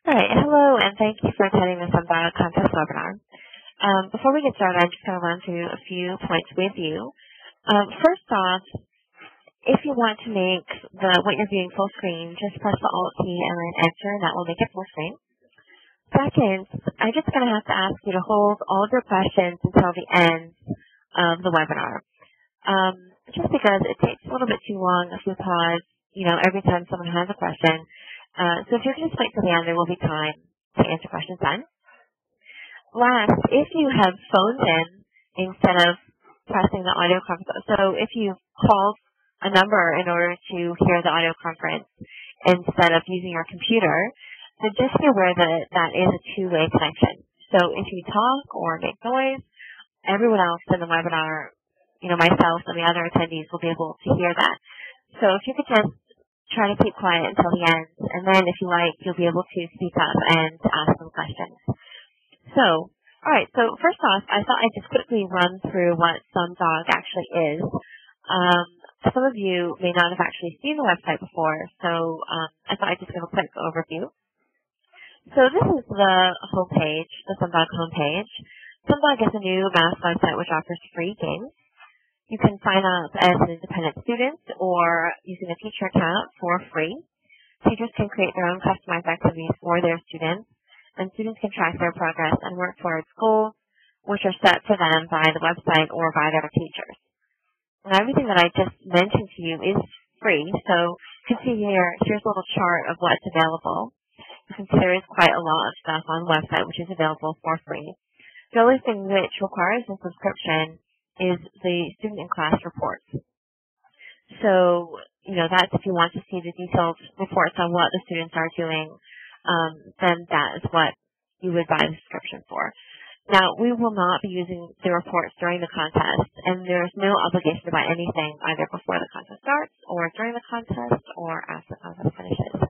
All right, hello, and thank you for attending the Sumdog contest webinar. Before we get started, I'm just going to run through a few points with you. First off, if you want to make what you're viewing full screen, just press the Alt key and then Enter, and that will make it full screen. Second, I'm just going to have to ask you to hold all of your questions until the end of the webinar. Just because it takes a little bit too long if you pause, every time someone has a question. So if you can just wait till the end, there will be time to answer questions then. Last, if you have phoned in instead of pressing the audio conference, so if you called a number in order to hear the audio conference instead of using your computer, then just be aware that that is a two-way connection. So if you talk or make noise, everyone else in the webinar, myself and the other attendees will be able to hear that. So if you could just try to keep quiet until the end, and then if you like, you'll be able to speak up and ask some questions. So, all right, so first off, I thought I'd just quickly run through what Sumdog actually is. Some of you may not have actually seen the website before, so I thought I'd just give a quick overview. So this is the homepage, the Sumdog homepage. Sumdog is a new math website which offers free games. You can sign up as an independent student or using a teacher account for free. Teachers can create their own customized activities for their students, and students can track their progress and work towards goals which are set for them by the website or by their teachers. And everything that I just mentioned to you is free, so you can see here's a little chart of what's available. You can see there is quite a lot of stuff on the website which is available for free. The only thing which requires a subscription is the student in class reports. So, that's if you want to see the detailed reports on what the students are doing, then that is what you would buy the subscription for. Now, we will not be using the reports during the contest, and there's no obligation to buy anything either before the contest starts, or during the contest, or after the contest finishes.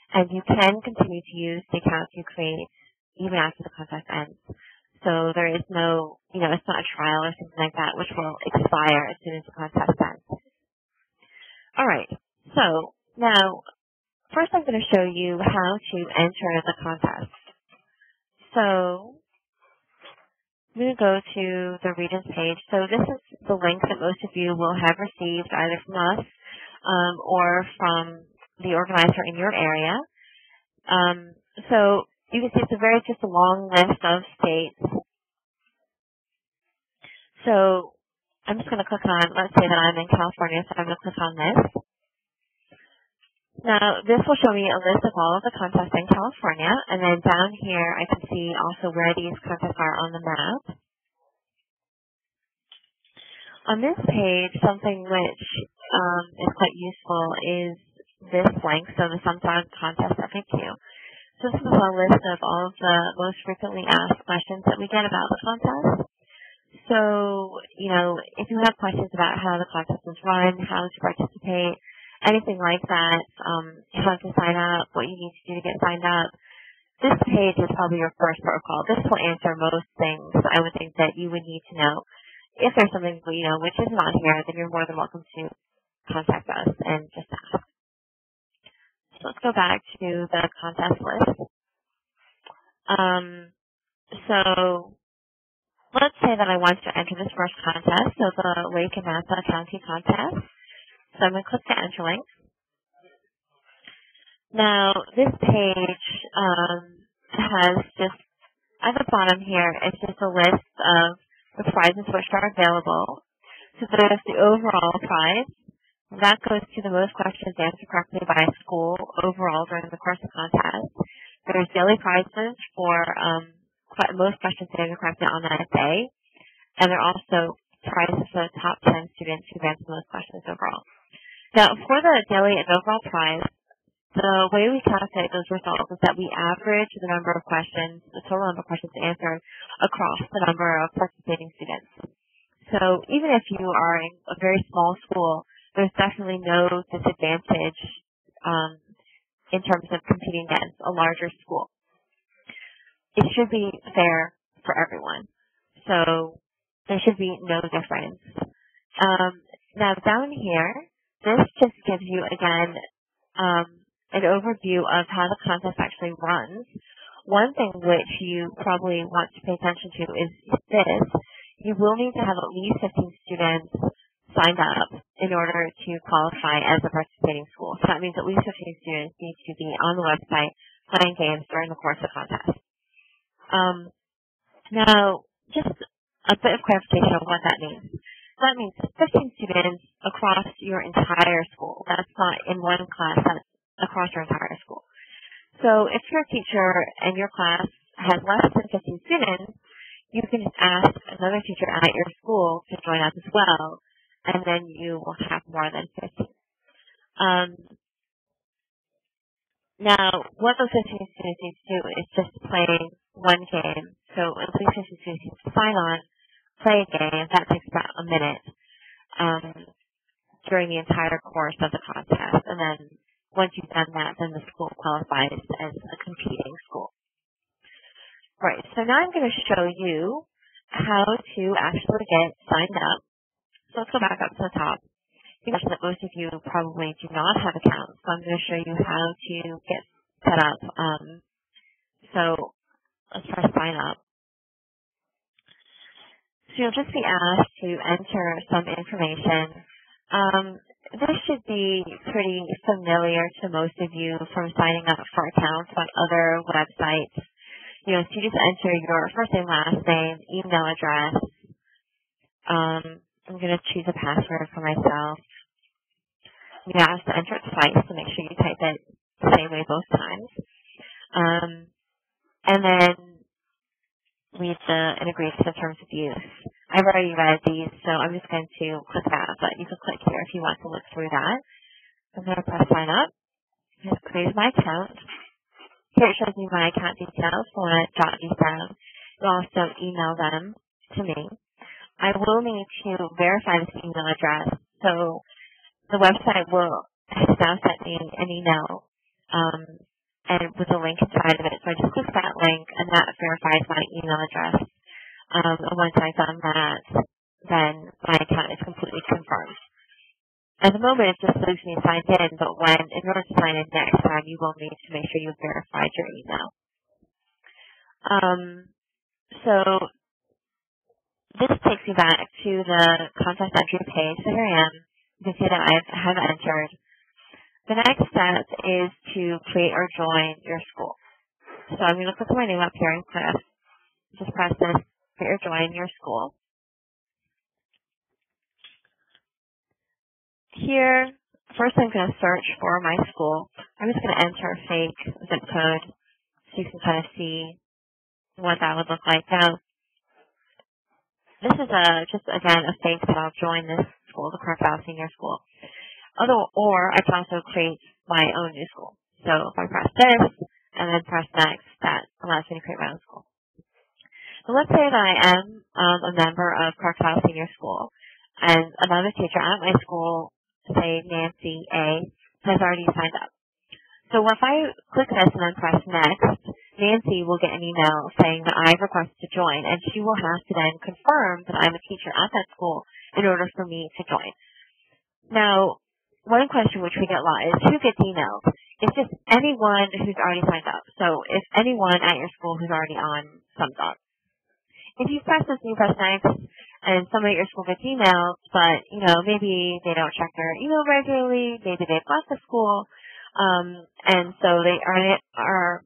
And you can continue to use the accounts you create even after the contest ends. So there is no, it's not a trial or something like that, which will expire as soon as the contest ends. All right. So now, first I'm going to show you how to enter the contest. So I'm going to go to the Regents page. So this is the link that most of you will have received either from us or from the organizer in your area. So you can see it's just a long list of states. So I'm just going to click on, let's say that I'm in California, so I'm going to click on this. Now, this will show me a list of all of the contests in California, and then down here I can see also where these contests are on the map. On this page, something which is quite useful is this link, so the Sumdog Contest FAQ. So this is a list of all of the most frequently asked questions that we get about the contest. So, if you have questions about how the contest is run, how to participate, anything like that, how to sign up, what you need to do to get signed up, this page is probably your first protocol. This will answer most things I would think that you would need to know. If there's something, which is not here, then you're more than welcome to contact us and just ask. So let's go back to the contest list. So let's say that I want to enter this first contest, so the Lake and Nassau County contest. So I'm going to click the Enter link. Now, this page has just, at the bottom here, it's just a list of the prizes which are available. So there's the overall prize. That goes to the most questions answered correctly by a school overall during the course of the contest. There's daily prizes for most questions answered correctly on that day. And there are also prizes for the top 10 students who've answered the most questions overall. Now, for the daily and overall prize, the way we calculate those results is that we average the number of questions, the total number of questions answered across the number of participating students. So even if you are in a very small school, there's definitely no disadvantage in terms of competing against a larger school. It should be fair for everyone. So there should be no difference. Now down here, this just gives you, again, an overview of how the contest actually runs, one thing which you probably want to pay attention to is this. You will need to have at least 15 students signed up in order to qualify as a participating school. So that means at least 15 students need to be on the website playing games during the course of the contest. Now, just a bit of clarification on what that means. That means 15 students across your entire school. That's not in one class, that's across your entire school. So if your teacher and your class has less than 15 students, you can ask another teacher at your school to join up as well, and then you will have more than 15. Now, what those 15 students need to do is just play one game. So at least 15 students need to sign on, play a game. That takes about a minute during the entire course of the contest. And then once you've done that, then the school qualifies as a competing school. Right, so now I'm going to show you how to actually get signed up. So let's go back up to the top. You mentioned that most of you probably do not have accounts, so I'm going to show you how to get set up. So let's press sign up. So you'll just be asked to enter some information. This should be pretty familiar to most of you from signing up for accounts on other websites. So you just enter your first name, last name, email address. I'm going to choose a password for myself. You have to enter it twice to make sure you type it the same way both times. And then read and agree to the terms of use. I've already read these, so I'm just going to click that, but you can click here if you want to look through that. I'm going to press sign up. Just create my account. Here it shows me my account details. So I want to jot these down. You'll also email them to me. I will need to verify this email address. So the website has now sent me an email and with a link inside of it. So I just click that link, and that verifies my email address. And once I've done that, then my account is completely confirmed. At the moment, it just leaves me signed in, but in order to sign in next time, you will need to make sure you've verified your email. So this takes me back to the contest entry page. So here I am. You can see that I have entered. The next step is to create or join your school. So I'm going to click my name up here and just press this, create or join your school. Here, first I'm going to search for my school. I'm just going to enter a fake zip code so you can kind of see what that would look like. Now, this is just, again, a fake that I'll join this school, the Carlisle Senior School. Or I can also create my own new school. So if I press this and then press next, that allows me to create my own school. So let's say that I am a member of Carlisle Senior School, and another teacher at my school, say Nancy A, has already signed up. So if I click this and then press next, Nancy will get an email saying that I've requested to join, and she will have to then confirm that I'm a teacher at that school in order for me to join. Now, one question which we get a lot is who gets emails? It's just anyone who's already signed up. So if anyone at your school who's already on Sumdog. If you press this and you press next, and somebody at your school gets emails, but, maybe they don't check their email regularly, maybe they've left the school, and so they are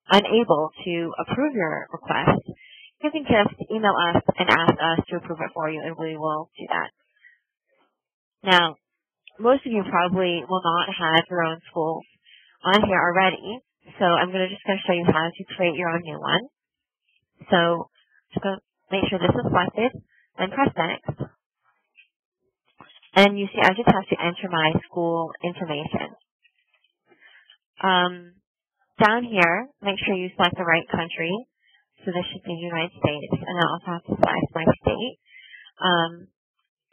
unable to approve your request, you can just email us and ask us to approve it for you, and we will do that. Now, most of you probably will not have your own schools on here already, so I'm just going to show you how to create your own new one. So just going to make sure this is selected, then press next. And you see I just have to enter my school information. Down here, make sure you select the right country. So this should be the United States, and I also have to select my state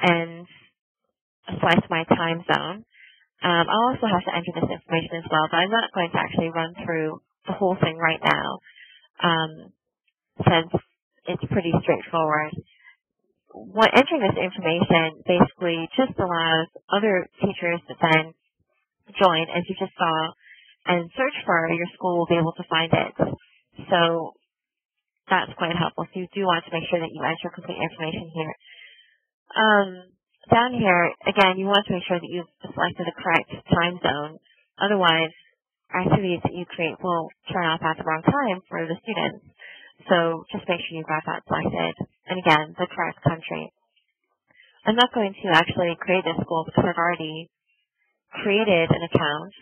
and select my time zone. I'll also have to enter this information as well, but I'm not going to actually run through the whole thing right now since it's pretty straightforward. Entering this information basically just allows other teachers to then join, as you just saw. and search for your school will be able to find it. So that's quite helpful. So you do want to make sure that you enter complete information here. Down here, again, you want to make sure that you've selected the correct time zone. Otherwise, activities that you create will turn off at the wrong time for the students. So just make sure you've got that selected. And again, the correct country. I'm not going to actually create this school because I've already created an account.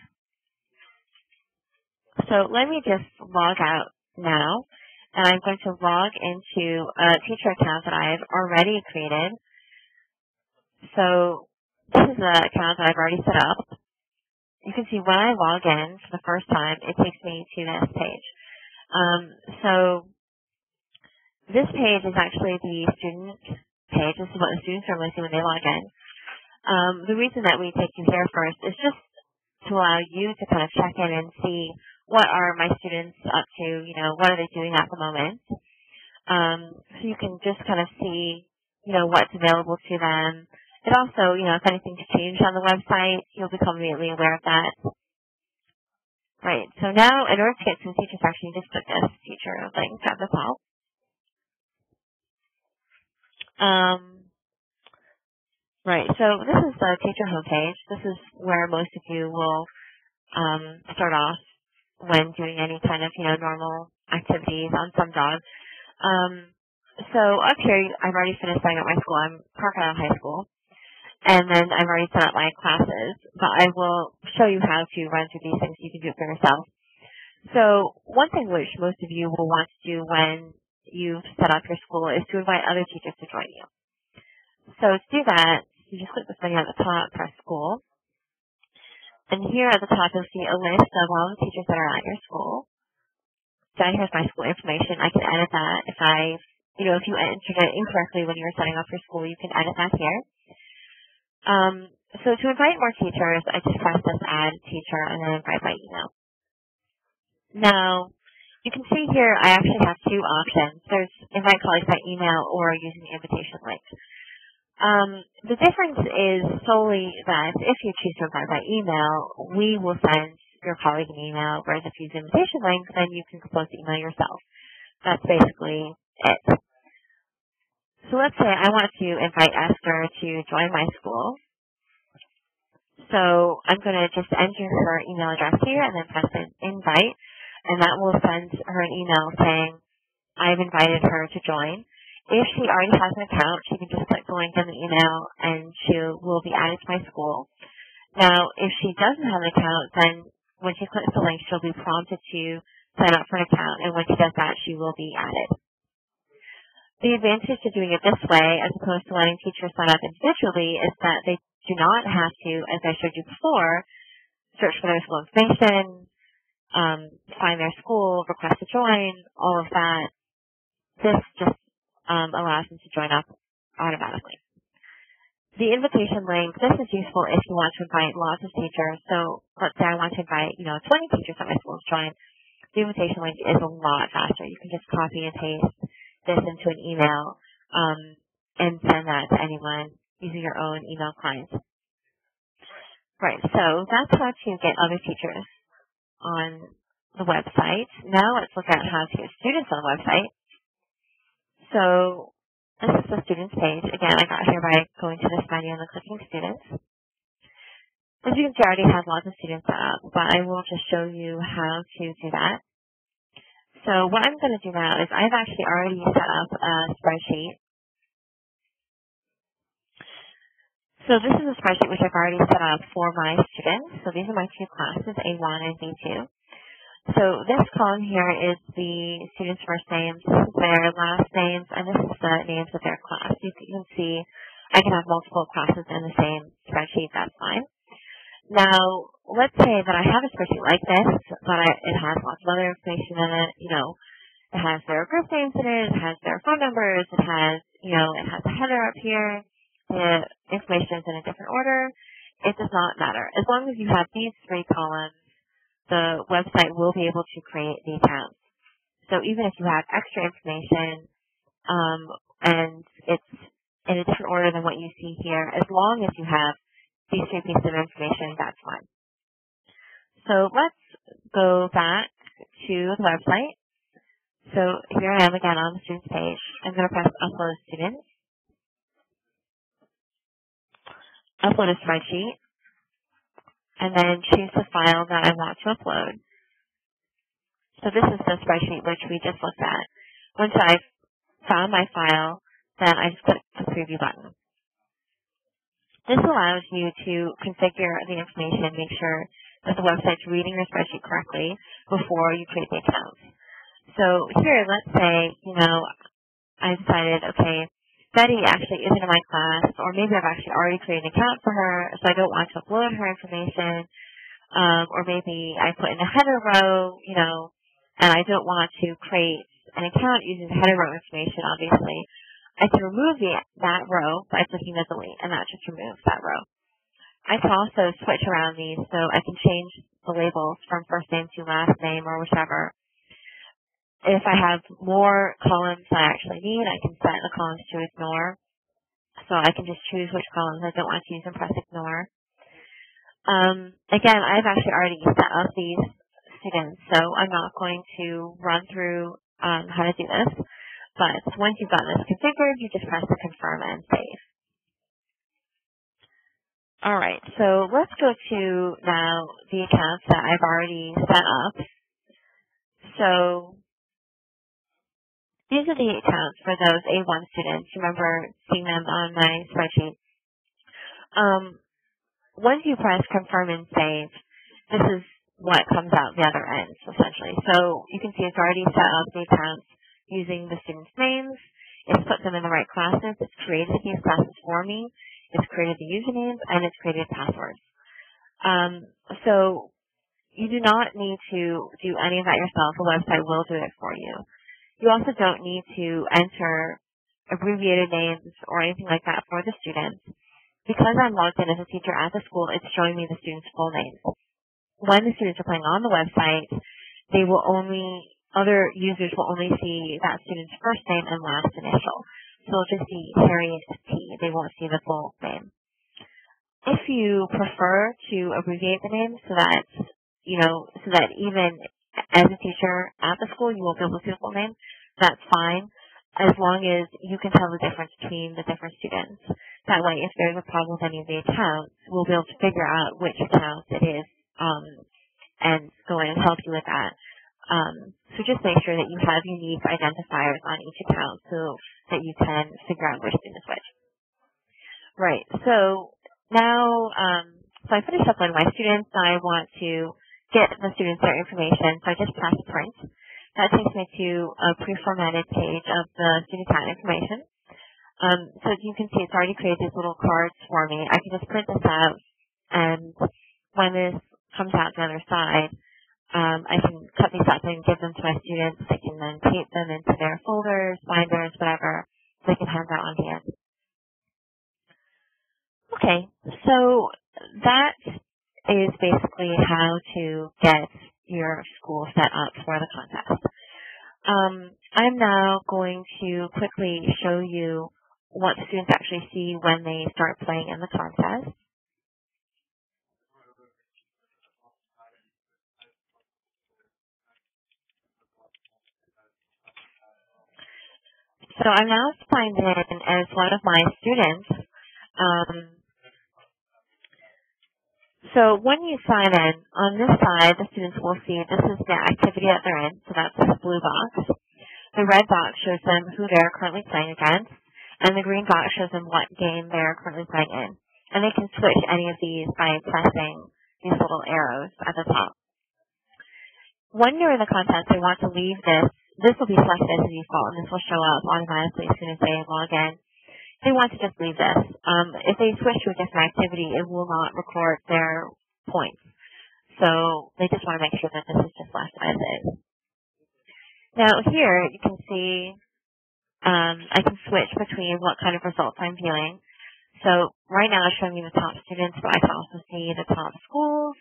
So let me just log out now. And I'm going to log into a teacher account that I've already created. So this is the account that I've already set up. You can see when I log in for the first time, it takes me to this page. So this page is actually the student page. This is what the students normally see when they log in. The reason that we take you here first is just to allow you to kind of check in and see what are my students up to, what are they doing at the moment. So you can just kind of see, what's available to them. It also, if anything's changed on the website, you'll become immediately aware of that. Right, so now in order to get to the teacher section, you just click this teacher link at the top. Right, so this is the teacher homepage. This is where most of you will start off when doing any kind of, normal activities on Sumdog. So up here, I've already finished setting up my school. I'm Park Island High School. And then I've already set up my classes, but I will show you how to run through these things so you can do it for yourself. So one thing which most of you will want to do when you've set up your school is to invite other teachers to join you. So to do that, you just click this menu at the top, press school. And here at the top, you'll see a list of all the teachers that are at your school. Down here's my school information. I can edit that. If you entered it incorrectly when you were setting up your school, you can edit that here. So to invite more teachers, I just press this add teacher and then invite by email. Now, you can see here I actually have two options. There's invite colleagues by email or using the invitation link. The difference is solely that if you choose to invite by email, we will send your colleague an email, whereas if you use the invitation link, then you can compose the email yourself. That's basically it. So let's say I want to invite Esther to join my school. So I'm going to just enter her email address here and then press invite, and that will send her an email saying I've invited her to join. If she already has an account, she can just click the link in the email and she will be added to my school. Now, if she doesn't have an account, then when she clicks the link, she'll be prompted to sign up for an account, and when she does that, she will be added. The advantage to doing it this way, as opposed to letting teachers sign up individually, is that they do not have to, as I showed you before, search for their school information, find their school, request to join, all of that. This just allows them to join up automatically. The invitation link, this is useful if you want to invite lots of teachers. So let's say I want to invite, 20 teachers at my school to join. The invitation link is a lot faster. You can just copy and paste this into an email and send that to anyone using your own email client. Right, so that's how to get other teachers on the website. Now let's look at how to get students on the website. So this is the students page. Again, I got here by going to this menu and then clicking students. As you can see, I already have lots of students set up, but I will just show you how to do that. So what I'm going to do now is I've actually already set up a spreadsheet. So this is a spreadsheet which I've already set up for my students. So these are my two classes, A1 and B2. So this column here is the students' first names, this is their last names, and this is the names of their class. You can see I can have multiple classes in the same spreadsheet, that's fine. Now, let's say that I have a spreadsheet like this, but it has lots of other information in it. It has their group names in it, it has their phone numbers, it has a header up here. The information is in a different order. It does not matter. As long as you have these three columns, the website will be able to create the accounts. So even if you have extra information and it's in a different order than what you see here, as long as you have these three pieces of information, that's fine. So let's go back to the website. So here I am again on the students page. I'm going to press upload students, upload a spreadsheet, and then choose the file that I want to upload. So this is the spreadsheet which we just looked at. Once I've found my file, then I just click the preview button. This allows you to configure the information, make sure that the website's reading your spreadsheet correctly before you create the account. So here, let's say, I decided, okay, Betty actually isn't in my class, or maybe I've actually already created an account for her, so I don't want to upload her information, or maybe I put in a header row, and I don't want to create an account using the header row information, obviously. I can remove that row by clicking the delete, and that just removes that row. I can also switch around these, so I can change the labels from first name to last name or whichever. If I have more columns than I actually need, I can set the columns to ignore. So I can just choose which columns I don't want to use and press ignore. Again, I've actually already set up these students, so I'm not going to run through how to do this. But once you've got this configured, you just press the confirm and save. All right, so let's go to now the accounts that I've already set up. So these are the accounts for those A1 students. Remember seeing them on my spreadsheet. Once you press confirm and save, this is what comes out the other end, essentially. So you can see it's already set up the accounts using the students' names. It's put them in the right classes. It's created these classes for me. It's created the usernames, and it's created passwords. So you do not need to do any of that yourself. The website will do it for you. You also don't need to enter abbreviated names or anything like that for the students. Because I'm logged in as a teacher at the school, it's showing me the students' full names. When the students are playing on the website, other users will only see that student's first name and last initial. So they'll just see Harriet T. They won't see the full name. If you prefer to abbreviate the name so that even as a teacher at the school you won't be able to see the full name, that's fine, as long as you can tell the difference between the different students. That way, if there's a problem with any of the accounts, we'll be able to figure out which account it is and go in and help you with that. So just make sure that you have unique identifiers on each account so that you can figure out which student is which. Right, so now, so I finished uploading my students. Now I want to get the students their information, so I just press print. That takes me to a pre-formatted page of the student account information. So as you can see, it's already created these little cards for me. I can just print this out, and when this comes out the other side, I can cut these up and give them to my students. They can then tape them into their folders, binders, whatever. They can have that on hand. Okay, so that is basically how to get your school set up for the contest. I'm now going to quickly show you what the students actually see when they start playing in the contest. So I'm now signed in as one of my students. So when you sign in, on this side, the students will see this is the activity that they're in, so that's this blue box. The red box shows them who they're currently playing against, and the green box shows them what game they're currently playing in. And they can switch any of these by pressing these little arrows at the top. When you're in the contest, they want to leave this. This will be selected as a default, and this will show up automatically as soon as they log in. They want to just leave this. If they switch to a different activity, it will not record their points. So they just want to make sure that this is just left as is. Now here you can see I can switch between what kind of results I'm viewing. So right now it's showing me the top students, but I can also see the top schools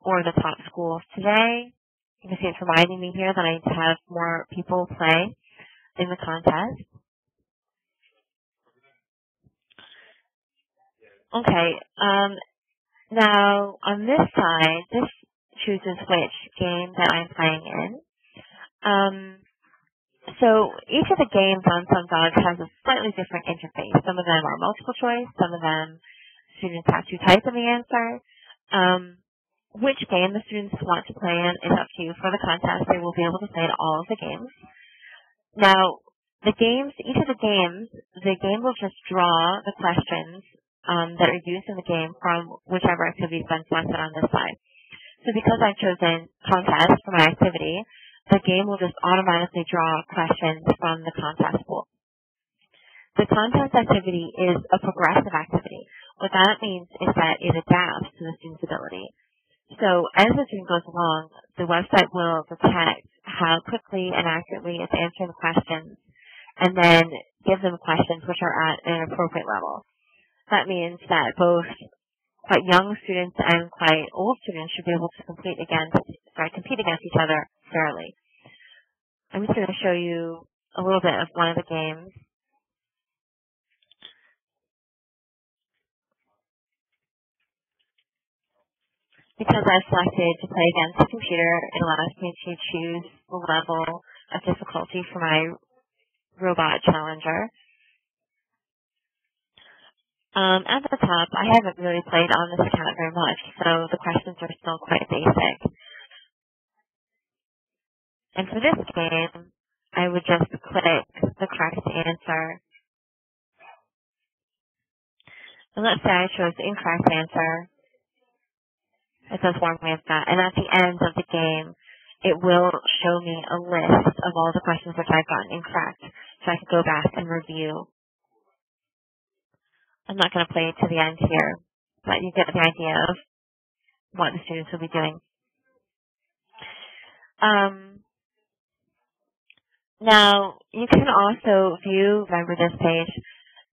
or the top schools today. You can see it's reminding me here that I need to have more people play in the contest. Okay, now on this side, this chooses which game that I'm playing in. So each of the games on Sumdog has a slightly different interface. Some of them are multiple choice. Some of them students have to type in the answer. Which game the students want to play in is up to you. For the contest, they will be able to play in all of the games. Now, each of the games, the game will just draw the questions that are used in the game from whichever activity has been selected on this side. So because I've chosen contest for my activity, the game will just automatically draw questions from the contest pool. The contest activity is a progressive activity. What that means is that it adapts to the student's ability. So as the student goes along, the website will detect how quickly and accurately it's answering the questions and then give them questions which are at an appropriate level. That means that both quite young students and quite old students should be able to compete against each other fairly. I'm just going to show you a little bit of one of the games. Because I've selected to play against the computer, it allows me to choose the level of difficulty for my robot challenger. At the top, I haven't really played on this account very much, so the questions are still quite basic. And for this game, I would just click the correct answer. And let's say I chose the incorrect answer. It does warn me of that. And at the end of the game, it will show me a list of all the questions which I've gotten incorrect, so I can go back and review. I'm not going to play it to the end here, but you get the idea of what the students will be doing. Now, you can also remember this page.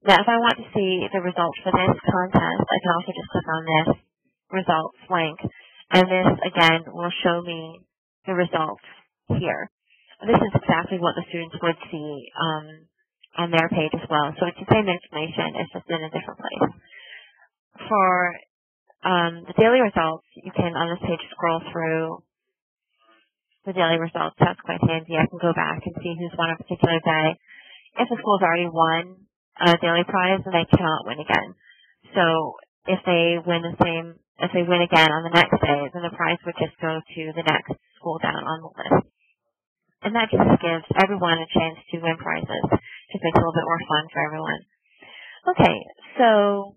Now, if I want to see the results for this contest, I can also just click on this results link, and this, again, will show me the results here. This is exactly what the students would see on their page as well. So it's the same information, it's just in a different place. For the daily results, you can, on this page, scroll through the daily results. That's quite handy. I can go back and see who's won a particular day. If the school's already won a daily prize, then they cannot win again. So if they win again on the next day, then the prize would just go to the next school down on the list. And that just gives everyone a chance to win prizes. Just makes it a little bit more fun for everyone. Okay, so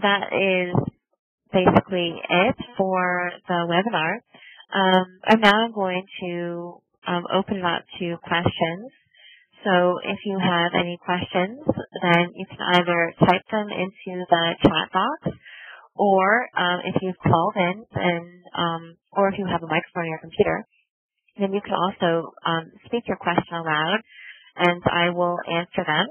that is basically it for the webinar. I'm now going to open it up to questions. So if you have any questions, then you can either type them into the chat box, or if you've called in, or if you have a microphone on your computer, then you can also speak your question aloud, and I will answer them.